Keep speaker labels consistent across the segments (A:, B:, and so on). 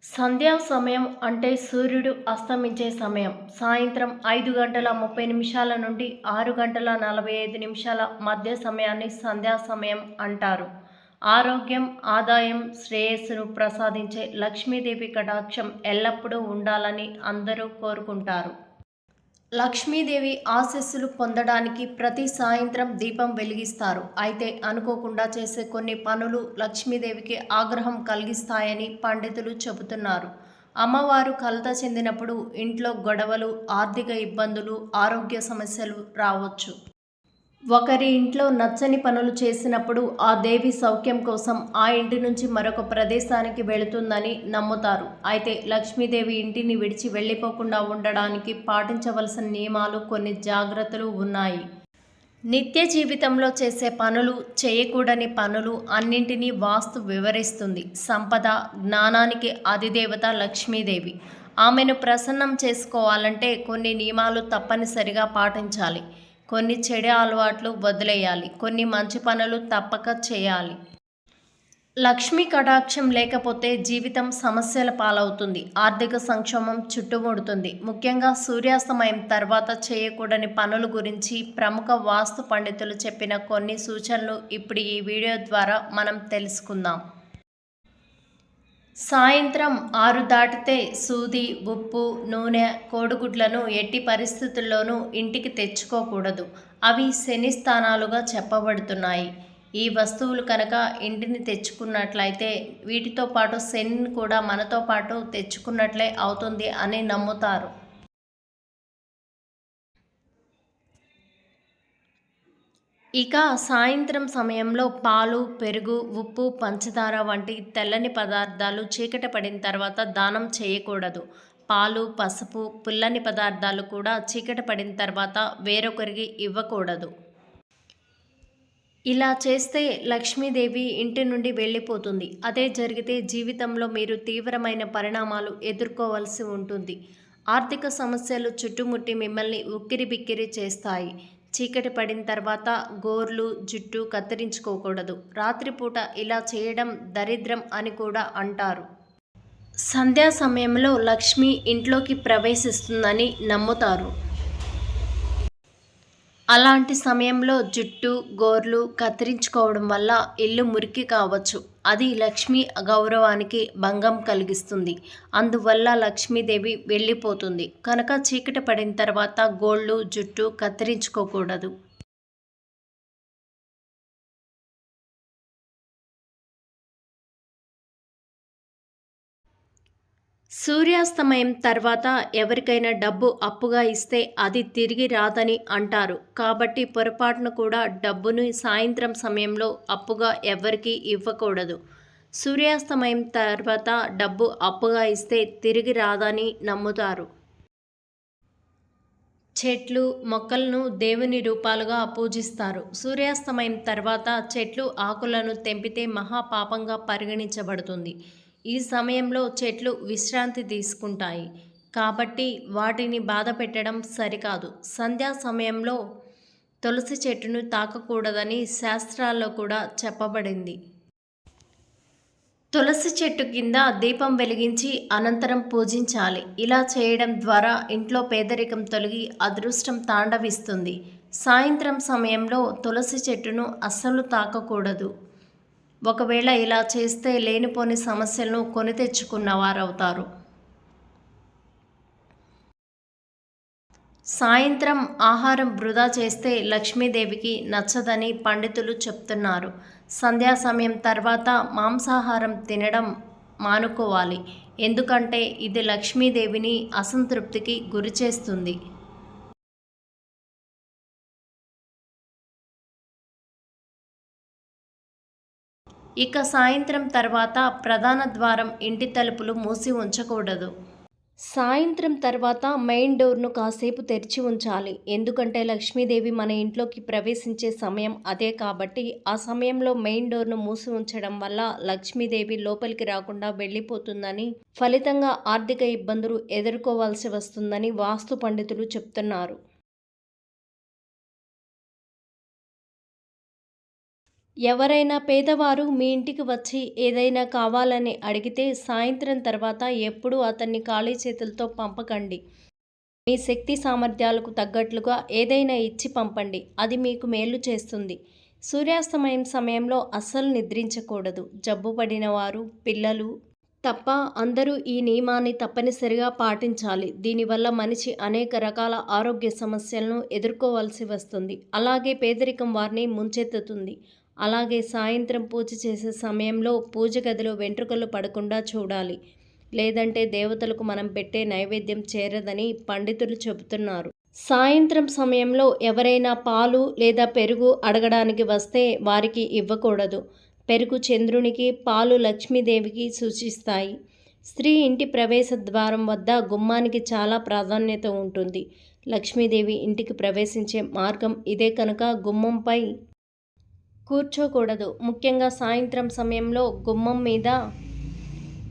A: సంధ్యా సమయం అంటే సూర్యుడు అస్తమించే సమయం. సాయంత్రం 5:30 నుండి 6:45 మధ్య సమయాన్ని సంధ్యా సమయం అంటారు. ఆరోగ్యం, ఆదాయం, శ్రేయస్సును ప్రసాదించే లక్ష్మీదేవి కటాక్షం ఎల్లప్పుడూ ఉండాలని అందరూ కోరుకుంటారు. లక్ష్మీదేవి ఆశీస్సులు పొందడానికి ప్రతి సాయంత్రం దీపం వెలిగిస్తారు. అయితే అనుకోకుండా చేసే కొన్ని పనులు లక్ష్మీదేవికి ఆగ్రహం కలిగిస్తాయని పండితులు చెబుతున్నారు. అమ్మవారు కలత చెందినప్పుడు ఇంట్లో గొడవలు, ఆర్థిక ఇబ్బందులు, ఆరోగ్య సమస్యలు రావచ్చు. ఒకరి ఇంట్లో నచ్చని పనులు చేసినప్పుడు ఆ దేవి సౌఖ్యం కోసం ఆ ఇంటి నుంచి మరొక ప్రదేశానికి వెళుతుందని నమ్ముతారు. అయితే లక్ష్మీదేవి ఇంటిని విడిచి వెళ్ళిపోకుండా ఉండడానికి పాటించవలసిన నియమాలు, కొన్ని జాగ్రత్తలు ఉన్నాయి. నిత్య జీవితంలో చేసే పనులు, చేయకూడని పనులు అన్నింటినీ వాస్తు వివరిస్తుంది. సంపద, జ్ఞానానికి అధిదేవత లక్ష్మీదేవి. ఆమెను ప్రసన్నం చేసుకోవాలంటే కొన్ని నియమాలు తప్పనిసరిగా పాటించాలి. కొన్ని చెడు అలవాట్లు వదిలేయాలి. కొన్ని మంచి పనులు తప్పక చేయాలి. లక్ష్మీ కటాక్షం లేకపోతే జీవితం సమస్యల పాలవుతుంది. ఆర్థిక సంక్షోభం చుట్టుముడుతుంది. ముఖ్యంగా సూర్యాస్తమయం తర్వాత చేయకూడని పనుల గురించి ప్రముఖ వాస్తు పండితులు చెప్పిన కొన్ని సూచనలు ఇప్పుడు ఈ వీడియో ద్వారా మనం తెలుసుకుందాం. సాయంత్రం 6 దాటితే సూది, ఉప్పు, నూనె, కోడిగుడ్లను ఎట్టి పరిస్థితుల్లోనూ ఇంటికి తెచ్చుకోకూడదు. అవి శని స్థానాలుగా చెప్పబడుతున్నాయి. ఈ వస్తువులు కనుక ఇంటిని తెచ్చుకున్నట్లయితే వీటితో పాటు శనిని కూడా మనతో పాటు తెచ్చుకున్నట్లే అవుతుంది అని నమ్ముతారు. ఇక సాయంత్రం సమయంలో పాలు, పెరుగు, ఉప్పు, పంచదార వంటి తెల్లని పదార్థాలు చీకటి పడిన తర్వాత దానం చేయకూడదు. పాలు, పసుపు, పుల్లని పదార్థాలు కూడా చీకటి పడిన తర్వాత వేరొకరికి ఇవ్వకూడదు. ఇలా చేస్తే లక్ష్మీదేవి ఇంటి నుండి వెళ్ళిపోతుంది. అదే జరిగితే జీవితంలో మీరు తీవ్రమైన పరిణామాలు ఎదుర్కోవలసి ఉంటుంది. ఆర్థిక సమస్యలు చుట్టుముట్టి మిమ్మల్ని ఉక్కిరిబిక్కిరి చేస్తాయి. చీకటి పడిన తర్వాత గోర్లు, జుట్టు కత్తిరించుకోకూడదు. రాత్రిపూట ఇలా చేయడం దరిద్రం అని కూడా అంటారు. సంధ్యా సమయంలో లక్ష్మి ఇంట్లోకి ప్రవేశిస్తుందని నమ్ముతారు. అలాంటి సమయంలో జుట్టు, గోర్లు కత్తిరించుకోవడం వల్ల ఇల్లు మురికి కావచ్చు. అది లక్ష్మీ గౌరవానికి భంగం కలిగిస్తుంది. అందువల్ల లక్ష్మీదేవి వెళ్ళిపోతుంది. కనుక చీకటి పడిన తర్వాత గోళ్ళు, జుట్టు కత్తిరించుకోకూడదు. సూర్యాస్తమయం తర్వాత ఎవరికైనా డబ్బు అప్పుగా ఇస్తే అది తిరిగి రాదని అంటారు. కాబట్టి పొరపాటున కూడా డబ్బును సాయంత్రం సమయంలో అప్పుగా ఎవ్వరికీ ఇవ్వకూడదు. సూర్యాస్తమయం తర్వాత డబ్బు అప్పుగా ఇస్తే తిరిగి రాదని నమ్ముతారు. చెట్లు, మొక్కలను దేవుని రూపాలుగా పూజిస్తారు. సూర్యాస్తమయం తర్వాత చెట్లు ఆకులను తెంపితే మహాపాపంగా పరిగణించబడుతుంది. ఈ సమయంలో చెట్లు విశ్రాంతి తీసుకుంటాయి. కాబట్టి వాటిని బాధ పెట్టడం సరికాదు. సంధ్యా సమయంలో తులసి చెట్టును తాకకూడదని శాస్త్రాల్లో కూడా చెప్పబడింది. తులసి చెట్టు కింద దీపం వెలిగించి అనంతరం పూజించాలి. ఇలా చేయడం ద్వారా ఇంట్లో పేదరికం తొలగి అదృష్టం తాండవిస్తుంది. సాయంత్రం సమయంలో తులసి చెట్టును అస్సలు తాకకూడదు. ఒకవేళ ఇలా చేస్తే లేనిపోని సమస్యలను కొని తెచ్చుకున్నవారవుతారు. సాయంత్రం ఆహారం వృధా చేస్తే లక్ష్మీదేవికి నచ్చదని పండితులు చెప్తున్నారు. సంధ్యా సమయం తర్వాత మాంసాహారం తినడం మానుకోవాలి. ఎందుకంటే ఇది లక్ష్మీదేవిని అసంతృప్తికి గురిచేస్తుంది. ఇక సాయంత్రం తర్వాత ప్రధాన ద్వారం, ఇంటి తలుపులు మూసి ఉంచకూడదు. సాయంత్రం తర్వాత మెయిన్ డోర్ను కాసేపు తెరిచి ఉంచాలి. ఎందుకంటే లక్ష్మీదేవి మన ఇంట్లోకి ప్రవేశించే సమయం అదే కాబట్టి ఆ సమయంలో మెయిన్ డోర్ను మూసి ఉంచడం వల్ల లక్ష్మీదేవి లోపలికి రాకుండా వెళ్ళిపోతుందని, ఫలితంగా ఆర్థిక ఇబ్బందులు ఎదుర్కోవాల్సి వస్తుందని వాస్తు పండితులు చెప్తున్నారు. ఎవరైనా పేదవారు మీ ఇంటికి వచ్చి ఏదైనా కావాలని అడిగితే సాయంత్రం తర్వాత ఎప్పుడూ అతన్ని ఖాళీ చేతులతో పంపకండి. మీ శక్తి సామర్థ్యాలకు తగ్గట్లుగా ఏదైనా ఇచ్చి పంపండి. అది మీకు మేలు చేస్తుంది. సూర్యాస్తమయం సమయంలో అస్సలు నిద్రించకూడదు. జబ్బు పడిన వారు, పిల్లలు తప్ప అందరూ ఈ నియమాన్ని తప్పనిసరిగా పాటించాలి. దీనివల్ల మనిషి అనేక రకాల ఆరోగ్య సమస్యలను ఎదుర్కోవాల్సి వస్తుంది. అలాగే పేదరికం వారిని ముంచెత్తుతుంది. అలాగే సాయంత్రం పూజ చేసే సమయంలో పూజ గదిలో వెంట్రుకలు పడకుండా చూడాలి. లేదంటే దేవతలకు మనం పెట్టే నైవేద్యం చేరదని పండితులు చెబుతున్నారు. సాయంత్రం సమయంలో ఎవరైనా పాలు లేదా పెరుగు అడగడానికి వస్తే వారికి ఇవ్వకూడదు. పెరుగు చంద్రునికి, పాలు లక్ష్మీదేవికి సూచిస్తాయి. స్త్రీ ఇంటి ప్రవేశ ద్వారం వద్ద గుమ్మానికి చాలా ప్రాధాన్యత ఉంటుంది. లక్ష్మీదేవి ఇంటికి ప్రవేశించే మార్గం ఇదే కనుక గుమ్మంపై కూర్చోకూడదు. ముఖ్యంగా సాయంత్రం సమయంలో గుమ్మం మీద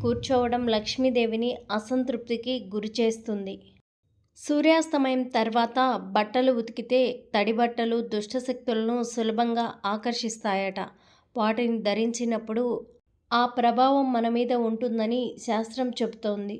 A: కూర్చోవడం లక్ష్మీదేవిని అసంతృప్తికి గురిచేస్తుంది. సూర్యాస్తమయం తర్వాత బట్టలు ఉతికితే తడి బట్టలు దుష్టశక్తులను సులభంగా ఆకర్షిస్తాయట. వాటిని ధరించినప్పుడు ఆ ప్రభావం మన మీద ఉంటుందని శాస్త్రం చెబుతోంది.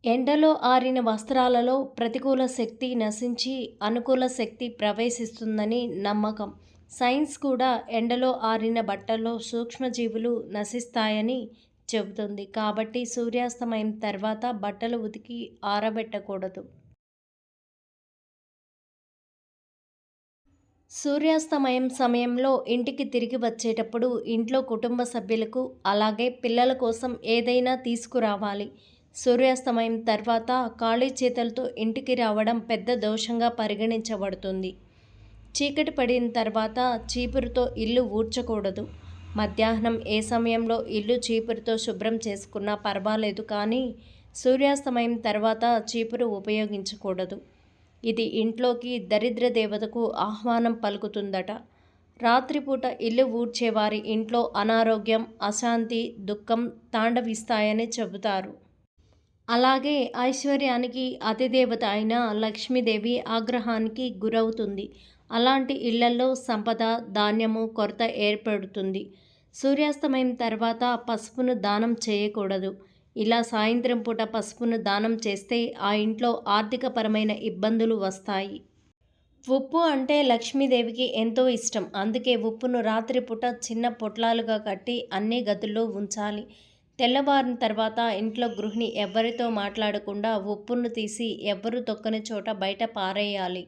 A: ఎండలో ఆరిన వస్త్రాలలో ప్రతికూల శక్తి నశించి అనుకూల శక్తి ప్రవేశిస్తుందని నమ్మకం. సైన్స్ కూడా ఎండలో ఆరిన బట్టల్లో సూక్ష్మజీవులు నశిస్తాయని చెబుతుంది. కాబట్టి సూర్యాస్తమయం తర్వాత బట్టలు ఉతికి ఆరబెట్టకూడదు. సూర్యాస్తమయం సమయంలో ఇంటికి తిరిగి వచ్చేటప్పుడు ఇంట్లో కుటుంబ సభ్యులకు అలాగే పిల్లల కోసం ఏదైనా తీసుకురావాలి. సూర్యాస్తమయం తర్వాత ఖాళీ చేతులతో ఇంటికి రావడం పెద్ద దోషంగా పరిగణించబడుతుంది. చీకటి పడిన తర్వాత చీపురుతో ఇల్లు ఊడ్చకూడదు. మధ్యాహ్నం ఏ సమయంలో ఇల్లు చీపురుతో శుభ్రం చేసుకున్నా పర్వాలేదు, కానీ సూర్యాస్తమయం తర్వాత చీపురు ఉపయోగించకూడదు. ఇది ఇంట్లోకి దరిద్ర దేవతకు ఆహ్వానం పలుకుతుందట. రాత్రిపూట ఇల్లు ఊడ్చేవారి ఇంట్లో అనారోగ్యం, అశాంతి, దుఃఖం తాండవిస్తాయని చెబుతారు. అలాగే ఐశ్వర్యానికి అతిదేవత అయిన లక్ష్మీదేవి ఆగ్రహానికి గురవుతుంది. అలాంటి ఇళ్లల్లో సంపద, ధాన్యము కొరత ఏర్పడుతుంది. సూర్యాస్తమయం తర్వాత పసుపును దానం చేయకూడదు. ఇలా సాయంత్రం పూట పసుపును దానం చేస్తే ఆ ఇంట్లో ఆర్థికపరమైన ఇబ్బందులు వస్తాయి. ఉప్పు అంటే లక్ష్మీదేవికి ఎంతో ఇష్టం. అందుకే ఉప్పును రాత్రిపూట చిన్న పొట్లాలుగా కట్టి అన్ని గదుల్లో ఉంచాలి. తెల్లవారిన తర్వాత ఇంట్లో గృహిణి ఎవ్వరితో మాట్లాడకుండా ఉప్పును తీసి ఎవ్వరూ తొక్కని చోట బయట పారేయాలి.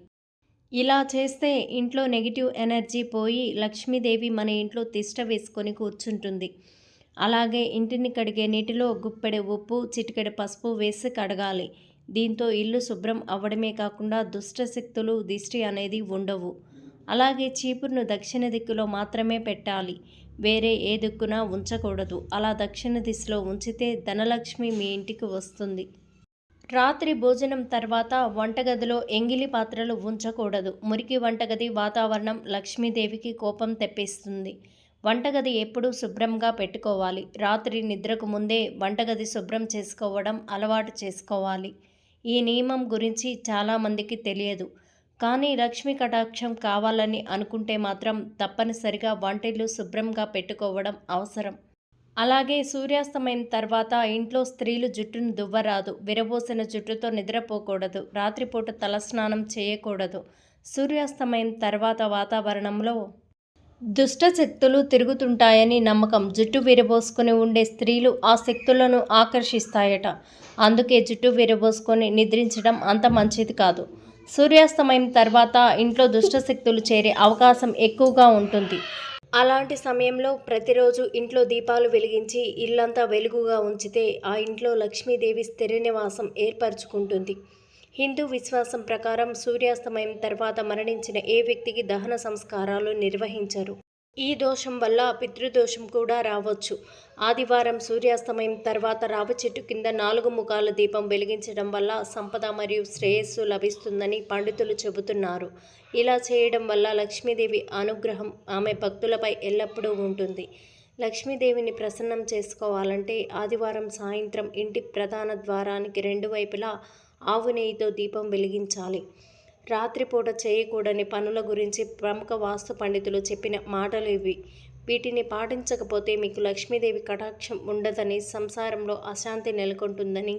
A: ఇలా చేస్తే ఇంట్లో నెగిటివ్ ఎనర్జీ పోయి లక్ష్మీదేవి మన ఇంట్లో తిష్ట వేసుకొని కూర్చుంటుంది. అలాగే ఇంటిని కడిగే నీటిలో గుప్పెడు ఉప్పు, చిటికెడు పసుపు వేసి కడగాలి. దీంతో ఇల్లు శుభ్రం అవ్వడమే కాకుండా దుష్టశక్తులు, దిష్టి అనేది ఉండవు. అలాగే చీపురును దక్షిణ దిక్కులో మాత్రమే పెట్టాలి. వేరే ఏ దిక్కున ఉంచకూడదు. అలా దక్షిణ దిశలో ఉంచితే ధనలక్ష్మి మీ ఇంటికి వస్తుంది. రాత్రి భోజనం తర్వాత వంటగదిలో ఎంగిలి పాత్రలు ఉంచకూడదు. మురికి వంటగది వాతావరణం లక్ష్మీదేవికి కోపం తెప్పిస్తుంది. వంటగది ఎప్పుడూ శుభ్రంగా పెట్టుకోవాలి. రాత్రి నిద్రకు ముందే వంటగది శుభ్రం చేసుకోవడం అలవాటు చేసుకోవాలి. ఈ నియమం గురించి చాలామందికి తెలియదు. కానీ లక్ష్మీ కటాక్షం కావాలని అనుకుంటే మాత్రం తప్పనిసరిగా వంటిల్లు శుభ్రంగా పెట్టుకోవడం అవసరం. అలాగే సూర్యాస్తమయం తర్వాత ఇంట్లో స్త్రీలు జుట్టును దువ్వరాదు. విరబోసిన జుట్టుతో నిద్రపోకూడదు. రాత్రిపూట తలస్నానం చేయకూడదు. సూర్యాస్తమయం తర్వాత వాతావరణంలో దుష్ట శక్తులు తిరుగుతుంటాయని నమ్మకం. జుట్టు విరబోసుకొని ఉండే స్త్రీలు ఆ శక్తులను ఆకర్షిస్తాయట. అందుకే జుట్టు విరబోసుకొని నిద్రించడం అంత మంచిది కాదు. సూర్యాస్తమయం తర్వాత ఇంట్లో దుష్టశక్తులు చేరే అవకాశం ఎక్కువగా ఉంటుంది. అలాంటి సమయంలో ప్రతిరోజు ఇంట్లో దీపాలు వెలిగించి ఇల్లంతా వెలుగుగా ఉంచితే ఆ ఇంట్లో లక్ష్మీదేవి స్థిర నివాసం ఏర్పరచుకుంటుంది. హిందూ విశ్వాసం ప్రకారం సూర్యాస్తమయం తర్వాత మరణించిన ఏ వ్యక్తికి దహన సంస్కారాలు నిర్వహించరు. ఈ దోషం వల్ల పితృదోషం కూడా రావచ్చు. ఆదివారం సూర్యాస్తమయం తర్వాత రావి చెట్టు కింద 4 ముఖాల దీపం వెలిగించడం వల్ల సంపద మరియు శ్రేయస్సు లభిస్తుందని పండితులు చెబుతున్నారు. ఇలా చేయడం వల్ల లక్ష్మీదేవి అనుగ్రహం ఆమె భక్తులపై ఎల్లప్పుడూ ఉంటుంది. లక్ష్మీదేవిని ప్రసన్నం చేసుకోవాలంటే ఆదివారం సాయంత్రం ఇంటి ప్రధాన ద్వారానికి 2 వైపులా ఆవు నెయ్యితో దీపం వెలిగించాలి. రాత్రిపూట చేయకూడని పనుల గురించి ప్రముఖ వాస్తు పండితులు చెప్పిన మాటలు ఇవి. వీటిని పాటించకపోతే మీకు లక్ష్మీదేవి కటాక్షం ఉండదని, సంసారంలో అశాంతి నెలకొంటుందని.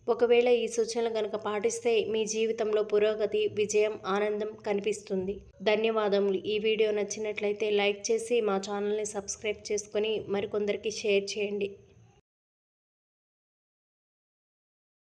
A: ఒకవేళ ఈ సూచనలు గనక పాటిస్తే మీ జీవితంలో పురోగతి, విజయం, ఆనందం కనిపిస్తుంది. ధన్యవాదములు. ఈ వీడియో నచ్చినట్లయితే లైక్ చేసి మా ఛానల్ని సబ్స్క్రైబ్ చేసుకొని మరికొందరికి షేర్ చేయండి.